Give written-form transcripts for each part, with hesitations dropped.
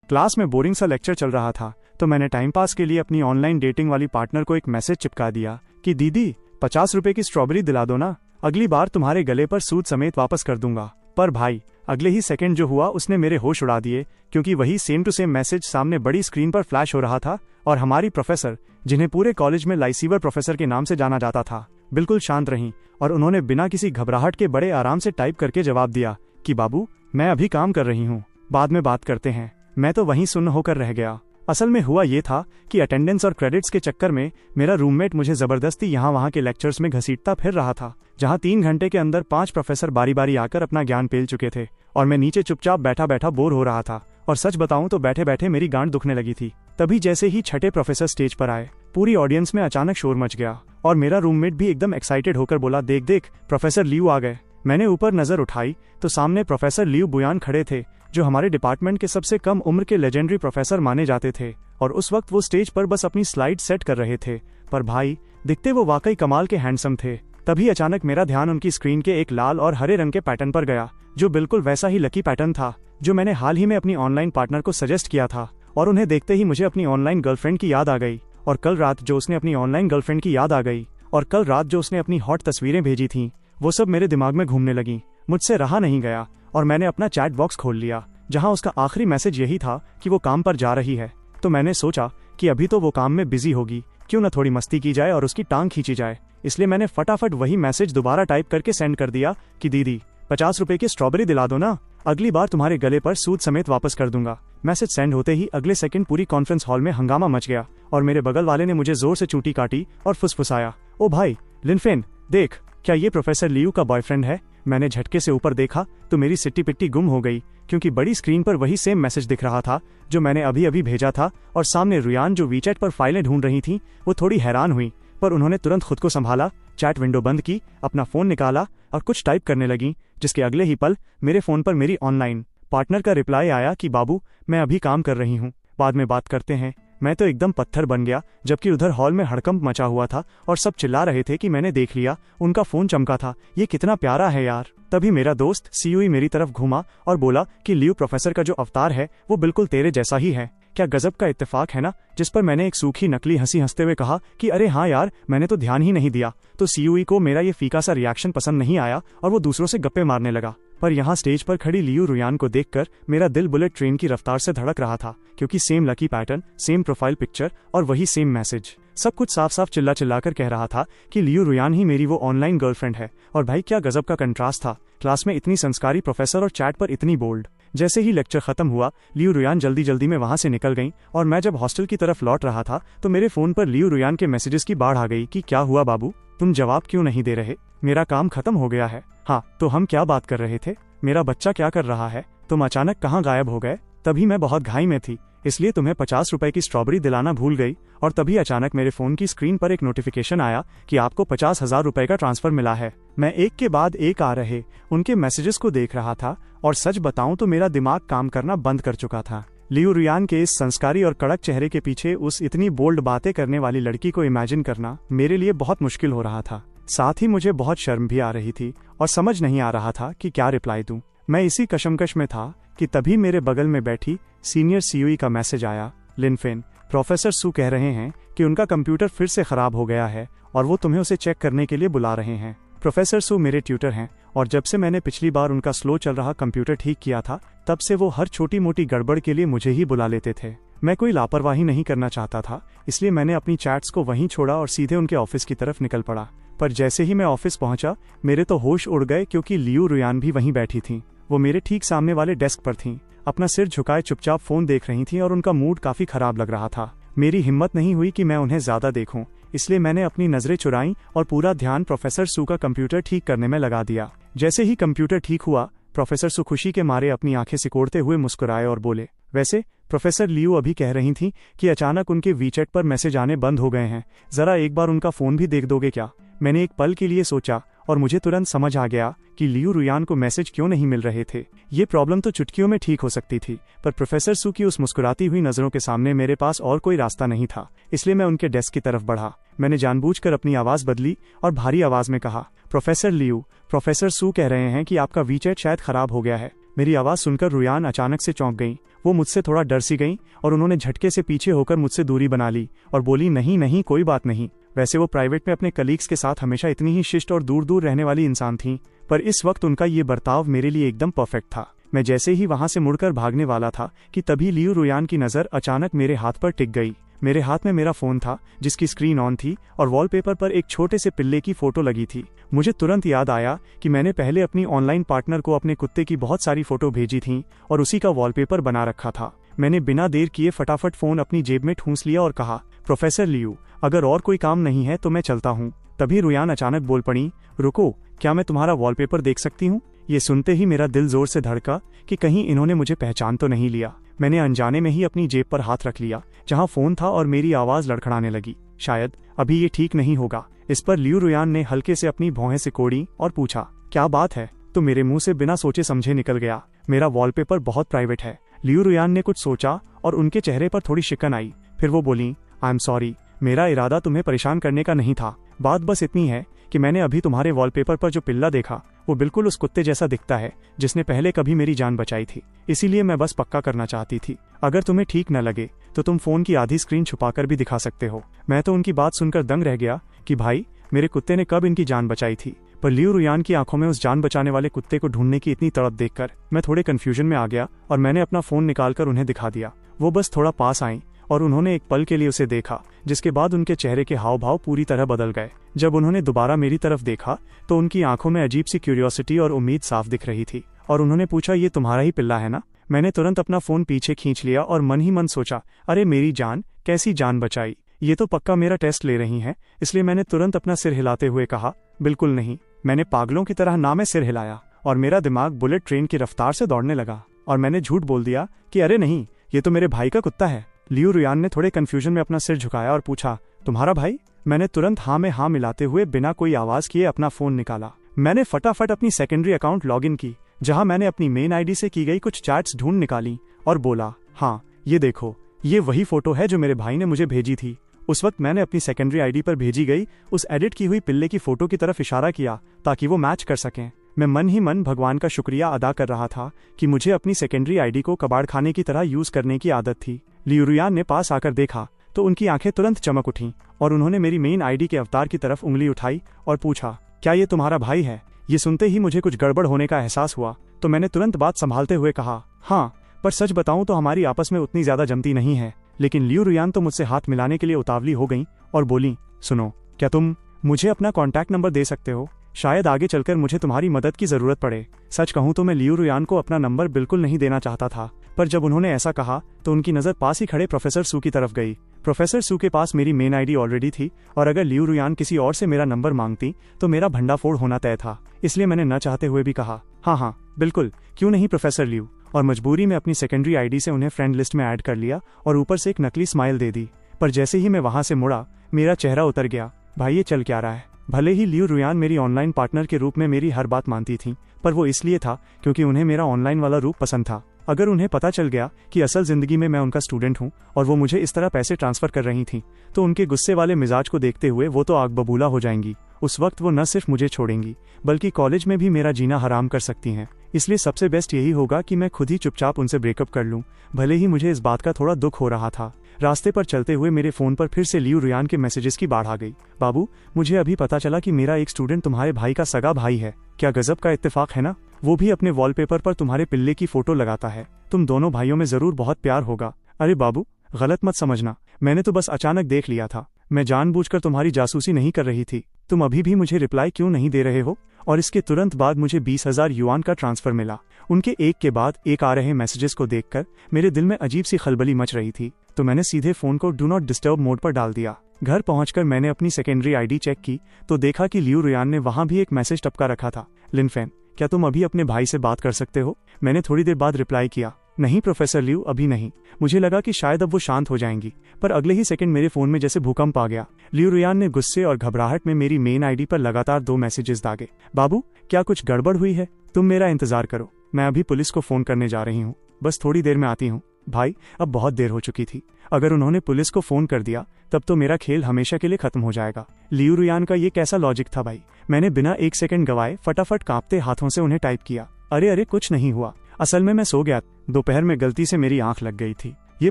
Class में boring सा lecture चल रहा था तो मैंने टाइम पास के लिए अपनी ऑनलाइन डेटिंग वाली पार्टनर को एक मैसेज चिपका दिया कि दीदी 50 रुपए की स्ट्रॉबेरी दिला दो ना, अगली बार तुम्हारे गले पर सूद समेत वापस कर दूंगा। पर भाई अगले ही सेकंड जो हुआ उसने मेरे होश उड़ा दिए, क्योंकि वही सेम टू सेम मैसेज सामने बड़ी स्क्रीन पर फ्लैश हो रहा था और हमारी प्रोफेसर, जिन्हें पूरे कॉलेज में लाइसीवर प्रोफेसर के नाम से जाना जाता था, बिल्कुल शांत रहीं और उन्होंने बिना किसी घबराहट के बड़े आराम से टाइप करके जवाब दिया कि बाबू मैं अभी काम कर रही हूँ, बाद में बात करते हैं। मैं तो वहीं सुन्न होकर रह गया। असल में हुआ ये था कि अटेंडेंस और क्रेडिट्स के चक्कर में मेरा रूममेट मुझे जबरदस्ती यहाँ वहाँ के लेक्चर्स में घसीटता फिर रहा था, जहाँ 3 घंटे के अंदर 5 प्रोफेसर बारी बारी आकर अपना ज्ञान पेल चुके थे और मैं नीचे चुपचाप बैठा बैठा बोर हो रहा था। और सच बताऊं तो बैठे बैठे मेरी गांड दुखने लगी थी। तभी जैसे ही छठे प्रोफेसर स्टेज पर आए, पूरी ऑडियंस में अचानक शोर मच गया और मेरा रूममेट भी एकदम एक्साइटेड होकर बोला, देख देख प्रोफेसर लियू आ गए। मैंने ऊपर नजर उठाई तो सामने प्रोफेसर लियू बुयान खड़े थे, जो हमारे डिपार्टमेंट के सबसे कम उम्र के लेजेंडरी प्रोफेसर माने जाते थे। और उस वक्त वो स्टेज पर बस अपनी स्लाइड सेट कर रहे थे, पर भाई दिखते वो वाकई कमाल के हैंडसम थे। तभी अचानक मेरा ध्यान उनकी स्क्रीन के एक लाल और हरे रंग के पैटर्न पर गया, जो बिल्कुल वैसा ही लकी पैटर्न था जो मैंने हाल ही में अपनी ऑनलाइन पार्टनर को सजेस्ट किया था। और उन्हें देखते ही मुझे अपनी ऑनलाइन गर्लफ्रेंड की याद आ गई और कल रात जो उसने अपनी ऑनलाइन गर्लफ्रेंड की याद आ गई और कल रात जो उसने अपनी हॉट तस्वीरें भेजी थीं, वो सब मेरे दिमाग में घूमने लगी। मुझसे रहा नहीं गया और मैंने अपना चैट बॉक्स खोल लिया, जहां उसका आखिरी मैसेज यही था कि वो काम पर जा रही है। तो मैंने सोचा कि अभी तो वो काम में बिजी होगी, क्यों न थोड़ी मस्ती की जाए और उसकी टांग खींची जाए। इसलिए मैंने फटाफट वही मैसेज दोबारा टाइप करके सेंड कर दिया कि दीदी 50 रुपए की स्ट्रॉबेरी दिला दो ना, अगली बार तुम्हारे गले पर सूद समेत वापस कर दूंगा। मैसेज सेंड होते ही अगले सेकंड पूरी कॉन्फ्रेंस हॉल में हंगामा मच गया और मेरे बगल वाले ने मुझे जोर से चूटी काटी और फुसफुसाया, ओ भाई लिनफेन देख, क्या ये प्रोफेसर लियू का बॉयफ्रेंड है? मैंने झटके से ऊपर देखा तो मेरी सिट्टी पिट्टी गुम हो गई, क्योंकि बड़ी स्क्रीन पर वही सेम मैसेज दिख रहा था जो मैंने अभी अभी भेजा था। और सामने रुयान जो वीचैट पर फाइलें ढूंढ रही थी, वो थोड़ी हैरान हुई, पर उन्होंने तुरंत खुद को संभाला, चैट विंडो बंद की, अपना फोन निकाला और कुछ टाइप करने लगी, जिसके अगले ही पल मेरे फोन पर मेरी ऑनलाइन पार्टनर का रिप्लाई आया कि बाबू मैं अभी काम कर रही हूँ, बाद में बात करते हैं। मैं तो एकदम पत्थर बन गया, जबकि उधर हॉल में हड़कंप मचा हुआ था और सब चिल्ला रहे थे कि मैंने देख लिया, उनका फोन चमका था, ये कितना प्यारा है यार। तभी मेरा दोस्त सीयूई मेरी तरफ घूमा और बोला कि लियू प्रोफेसर का जो अवतार है वो बिल्कुल तेरे जैसा ही है। क्या गजब का इत्तेफाक है ना। जिस पर मैंने एक सूखी नकली हंसी हंसते हुए कहा कि अरे हाँ यार, मैंने तो ध्यान ही नहीं दिया। तो सीयूई को मेरा ये फीका सा रिएक्शन पसंद नहीं आया और वो दूसरों से गप्पे मारने लगा। पर यहाँ स्टेज पर खड़ी लियू रुयान को देखकर मेरा दिल बुलेट ट्रेन की रफ्तार से धड़क रहा था, क्योंकि same lucky pattern, same profile picture और वही सेम मैसेज, सब कुछ साफ साफ चिल्ला चिल्लाकर कह रहा था कि लियू रुयान ही मेरी वो ऑनलाइन गर्लफ्रेंड है। और भाई क्या गजब का कंट्रास्ट था, क्लास में इतनी संस्कारी प्रोफेसर और चैट पर इतनी बोल्ड। जैसे ही लेक्चर खत्म हुआ, लियू रुयान जल्दी जल्दी में वहां से निकल गईं और मैं जब हॉस्टल की तरफ लौट रहा था तो मेरे फोन पर लियू रुयान के मैसेजेस की बाढ़ आ गई कि क्या हुआ बाबू, तुम जवाब क्यों नहीं दे रहे, मेरा काम खत्म हो गया है। हाँ तो हम क्या बात कर रहे थे, मेरा बच्चा क्या कर रहा है, तुम अचानक कहाँ गायब हो गए। तभी मैं बहुत घाई में थी, इसलिए तुम्हें 50 रुपए की स्ट्रॉबेरी दिलाना भूल गई। और तभी अचानक मेरे फोन की स्क्रीन पर एक नोटिफिकेशन आया कि आपको 50,000 रुपए का ट्रांसफर मिला है। मैं एक के बाद एक आ रहे उनके मैसेजेस को देख रहा था और सच बताऊं तो मेरा दिमाग काम करना बंद कर चुका था। लियू रुयान के इस संस्कारी और कड़क चेहरे के पीछे उस इतनी बोल्ड बातें करने वाली लड़की को इमेजिन करना मेरे लिए बहुत मुश्किल हो रहा था। साथ ही मुझे बहुत शर्म भी आ रही थी और समझ नहीं आ रहा था कि क्या रिप्लाई दूं। मैं इसी कशमकश में था कि तभी मेरे बगल में बैठी सीनियर सीयूई का मैसेज आया, लिनफेन प्रोफेसर सू कह रहे हैं कि उनका कंप्यूटर फिर से खराब हो गया है और वो तुम्हें उसे चेक करने के लिए बुला रहे हैं। प्रोफेसर सू मेरे ट्यूटर हैं और जब से मैंने पिछली बार उनका स्लो चल रहा कंप्यूटर ठीक किया था, तब से वो हर छोटी मोटी गड़बड़ के लिए मुझे ही बुला लेते थे। मैं कोई लापरवाही नहीं करना चाहता था, इसलिए मैंने अपनी चैट्स को वहीं छोड़ा और सीधे उनके ऑफिस की तरफ निकल पड़ा। पर जैसे ही मैं ऑफिस पहुंचा, मेरे तो होश उड़ गए, क्योंकि लियू रुयान भी वहीं बैठी थीं। वो मेरे ठीक सामने वाले डेस्क पर थीं, अपना सिर झुकाए चुपचाप फोन देख रही थीं और उनका मूड काफी खराब लग रहा था। मेरी हिम्मत नहीं हुई कि मैं उन्हें ज्यादा देखूं, इसलिए मैंने अपनी नजरें चुराईं और पूरा ध्यान प्रोफेसर सू का कंप्यूटर ठीक करने में लगा दिया। जैसे ही कंप्यूटर ठीक हुआ, प्रोफेसर सू खुशी के मारे अपनी आंखें सिकोड़ते हुए मुस्कुराए और बोले, वैसे प्रोफेसर लियू अभी कह रही थीं कि अचानक उनके वीचैट पर मैसेज आने बंद हो गए हैं, जरा एक बार उनका फोन भी देख दोगे क्या? मैंने एक पल के लिए सोचा और मुझे तुरंत समझ आ गया कि लियू रुयान को मैसेज क्यों नहीं मिल रहे थे। ये प्रॉब्लम तो चुटकियों में ठीक हो सकती थी, पर प्रोफेसर सू की उस मुस्कुराती हुई नजरों के सामने मेरे पास और कोई रास्ता नहीं था, इसलिए मैं उनके डेस्क की तरफ बढ़ा। मैंने जानबूझकर अपनी आवाज बदली और भारी आवाज में कहा, प्रोफेसर लियू, प्रोफेसर सू कह रहे हैं कि आपका वीचैट शायद खराब हो गया है, मेरी आवाज़ सुनकर रुयान अचानक से चौंक गईं। वो मुझसे थोड़ा डर सी गईं और उन्होंने झटके से पीछे होकर मुझसे दूरी बना ली और बोली, नहीं नहीं कोई बात नहीं। वैसे वो प्राइवेट में अपने कलीग्स के साथ हमेशा इतनी ही शिष्ट और दूर दूर रहने वाली इंसान थीं, पर इस वक्त उनका ये बर्ताव मेरे लिए एकदम परफेक्ट था। मैं जैसे ही वहां से मुड़कर भागने वाला था कि तभी लियू रुयान की नज़र अचानक मेरे हाथ पर टिक गई। मेरे हाथ में मेरा फोन था जिसकी स्क्रीन ऑन थी और वॉलपेपर पर एक छोटे से पिल्ले की फोटो लगी थी। मुझे तुरंत याद आया कि मैंने पहले अपनी ऑनलाइन पार्टनर को अपने कुत्ते की बहुत सारी फोटो भेजी थी और उसी का वॉलपेपर बना रखा था। मैंने बिना देर किए फटाफट फोन अपनी जेब में ठूंस लिया और कहा, प्रोफेसर लियू, अगर और कोई काम नहीं है तो मैं चलता हूँ। तभी रुयान अचानक बोल पड़ी, रुको, क्या मैं तुम्हारा वॉलपेपर देख सकती हूँ? ये सुनते ही मेरा दिल जोर से धड़का कि कहीं इन्होंने मुझे पहचान तो नहीं लिया। मैंने अनजाने में ही अपनी जेब पर हाथ रख लिया जहां फोन था और मेरी आवाज लड़खड़ाने लगी। शायद अभी ये ठीक नहीं होगा। इस पर लियू रुयान ने हल्के से अपनी भौहें सिकोड़ी और पूछा, क्या बात है? तो मेरे मुंह से बिना सोचे समझे निकल गया, मेरा वॉलपेपर बहुत प्राइवेट है। लियू रुयान ने कुछ सोचा और उनके चेहरे पर थोड़ी शिकन आई। फिर वो बोली, आई एम सॉरी, मेरा इरादा तुम्हें परेशान करने का नहीं था। बात बस इतनी है कि मैंने अभी तुम्हारे वॉलपेपर पर जो पिल्ला देखा वो बिल्कुल उस कुत्ते जैसा दिखता है जिसने पहले कभी मेरी जान बचाई थी। इसीलिए मैं बस पक्का करना चाहती थी। अगर तुम्हें ठीक न लगे तो तुम फोन की आधी स्क्रीन छुपाकर भी दिखा सकते हो। मैं तो उनकी बात सुनकर दंग रह गया कि भाई, मेरे कुत्ते ने कब इनकी जान बचाई थी। पर लियू रुयान की आंखों में उस जान बचाने वाले कुत्ते को ढूंढने की इतनी तड़प देखकर मैं थोड़े कंफ्यूजन में आ गया और मैंने अपना फोन निकालकर उन्हें दिखा दिया। वो बस थोड़ा पास आईं और उन्होंने एक पल के लिए उसे देखा, जिसके बाद उनके चेहरे के हाव भाव पूरी तरह बदल गए। जब उन्होंने दोबारा मेरी तरफ देखा तो उनकी आंखों में अजीब सी क्यूरियोसिटी और उम्मीद साफ दिख रही थी और उन्होंने पूछा, ये तुम्हारा ही पिल्ला है ना? मैंने तुरंत अपना फोन पीछे खींच लिया और मन ही मन सोचा, अरे मेरी जान, कैसी जान बचाई? ये तो पक्का मेरा टेस्ट ले रही हैं। इसलिए मैंने तुरंत अपना सिर हिलाते हुए कहा, बिल्कुल नहीं। मैंने पागलों की तरह ना में सिर हिलाया और मेरा दिमाग बुलेट ट्रेन की रफ्तार से दौड़ने लगा और मैंने झूठ बोल दिया कि अरे नहीं, ये तो मेरे भाई का कुत्ता है। लियू रुयान ने थोड़े कंफ्यूजन में अपना सिर झुकाया और पूछा, तुम्हारा भाई? मैंने तुरंत हाँ में हाँ मिलाते हुए बिना कोई आवाज किए अपना फोन निकाला। मैंने फटाफट अपनी सेकेंडरी अकाउंट लॉगिन की जहां मैंने अपनी मेन आईडी से की गई कुछ चैट्स ढूंढ निकाली और बोला, हाँ ये देखो, ये वही फोटो है जो मेरे भाई ने मुझे भेजी थी। उस वक्त मैंने अपनी सेकेंडरी आईडी पर भेजी गई उस एडिट की हुई पिल्ले की फोटो की तरफ इशारा किया ताकि वो मैच कर सकें। मैं मन ही मन भगवान का शुक्रिया अदा कर रहा था कि मुझे अपनी सेकेंडरी आईडी को कबाड़ खाने की तरह यूज करने की आदत थी। लियू रुयान ने पास आकर देखा तो उनकी आंखें तुरंत चमक उठीं और उन्होंने मेरी मेन आईडी के अवतार की तरफ उंगली उठाई और पूछा, क्या ये तुम्हारा भाई है? ये सुनते ही मुझे कुछ गड़बड़ होने का एहसास हुआ तो मैंने तुरंत बात संभालते हुए कहा, हाँ, पर सच बताऊं तो हमारी आपस में उतनी ज्यादा जमती नहीं है। लेकिन लियू रुयान तो मुझसे हाथ मिलाने के लिए उतावली हो गई और बोली, सुनो, क्या तुम मुझे अपना कॉन्टैक्ट नंबर दे सकते हो? शायद आगे चलकर मुझे तुम्हारी मदद की जरूरत पड़े। सच कहूं तो मैं लियू रुयान को अपना नंबर बिल्कुल नहीं देना चाहता था, पर जब उन्होंने ऐसा कहा तो उनकी नजर पास ही खड़े प्रोफेसर सू की तरफ गई। प्रोफेसर सू के पास मेरी मेन आईडी ऑलरेडी थी और अगर लियू रुयान किसी और से मेरा नंबर मांगती तो मेरा भंडाफोड़ होना तय था। इसलिए मैंने न चाहते हुए भी कहा, हाँ हाँ बिल्कुल, क्यों नहीं प्रोफेसर लियू, और मजबूरी में अपनी सेकेंडरी आईडी से उन्हें फ्रेंड लिस्ट में ऐड कर लिया और ऊपर से एक नकली स्माइल दे दी। पर जैसे ही मैं वहां से मुड़ा मेरा चेहरा उतर गया। भाई ये चल क्या रहा है? भले ही लियू रुयान मेरी ऑनलाइन पार्टनर के रूप में मेरी हर बात मानती थी, पर वो इसलिए था क्योंकि उन्हें मेरा ऑनलाइन वाला रूप पसंद था। अगर उन्हें पता चल गया कि असल जिंदगी में मैं उनका स्टूडेंट हूं और वो मुझे इस तरह पैसे ट्रांसफर कर रही थी तो उनके गुस्से वाले मिजाज को देखते हुए वो तो आग बबूला हो जाएंगी। उस वक्त वो न सिर्फ मुझे छोड़ेंगी बल्कि कॉलेज में भी मेरा जीना हराम कर सकती हैं। इसलिए सबसे बेस्ट यही होगा कि मैं खुद ही चुपचाप उनसे ब्रेकअप कर लूं। भले ही मुझे इस बात का थोड़ा दुख हो रहा था। रास्ते पर चलते हुए मेरे फोन पर फिर से लियू रुयान के मैसेजेस की बाढ़ आ गई। बाबू, मुझे अभी पता चला कि मेरा एक स्टूडेंट तुम्हारे भाई का सगा भाई है। क्या गजब का इत्तेफाक है ना? वो भी अपने वॉलपेपर पर तुम्हारे पिल्ले की फोटो लगाता है। तुम दोनों भाइयों में जरूर बहुत प्यार होगा। अरे बाबू, गलत मत समझना, मैंने तो बस अचानक देख लिया था। मैं जानबूझकर तुम्हारी जासूसी नहीं कर रही थी। तुम अभी भी मुझे रिप्लाई क्यों नहीं दे रहे हो? और इसके तुरंत बाद मुझे 20,000 युआन का ट्रांसफर मिला। उनके एक के बाद एक आ रहे मैसेजेस को देखकर मेरे दिल में अजीब सी खलबली मच रही थी तो मैंने सीधे फोन को डू नॉट डिस्टर्ब मोड पर डाल दिया। घर पहुंचकर मैंने अपनी सेकेंडरी आईडी चेक की तो देखा कि लियू रुयान ने वहां भी एक मैसेज टपका रखा था, लिनफेन, क्या तुम अभी अपने भाई से बात कर सकते हो? मैंने थोड़ी देर बाद रिप्लाई किया, नहीं प्रोफेसर लियू, अभी नहीं। मुझे लगा कि शायद अब वो शांत हो जाएंगी, पर अगले ही सेकंड मेरे फोन में जैसे भूकंप आ गया। लियू रुयान ने गुस्से और घबराहट में मेरी मेन आईडी पर लगातार 2 मैसेजेस दागे। बाबू, क्या कुछ गड़बड़ हुई है? तुम मेरा इंतजार करो, मैं अभी पुलिस को फोन करने जा रही हूँ, बस थोड़ी देर में आती हूँ। भाई, अब बहुत देर हो चुकी थी। अगर उन्होंने पुलिस को फोन कर दिया तब तो मेरा खेल हमेशा के लिए खत्म हो जाएगा। लियू रुयान का ये कैसा लॉजिक था भाई? मैंने बिना 1 सेकंड गवाए फटाफट कांपते हाथों से उन्हें टाइप किया, अरे अरे कुछ नहीं हुआ, असल में मैं सो गया, दोपहर में गलती से मेरी आंख लग गई थी। ये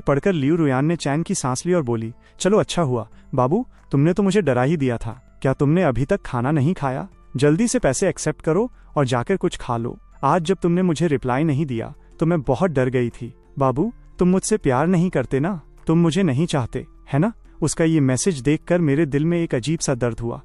पढ़कर लियू रुयान ने चैन की सांस ली और बोली, चलो अच्छा हुआ बाबू, तुमने तो मुझे डरा ही दिया था। क्या तुमने अभी तक खाना नहीं खाया? जल्दी से पैसे एक्सेप्ट करो और जाकर कुछ खा लो। आज जब तुमने मुझे रिप्लाई नहीं दिया तो मैं बहुत डर गई थी। बाबू, तुम मुझसे प्यार नहीं करते ना, तुम मुझे नहीं चाहते है ना? उसका ये मैसेज देखकर मेरे दिल में एक अजीब सा दर्द हुआ।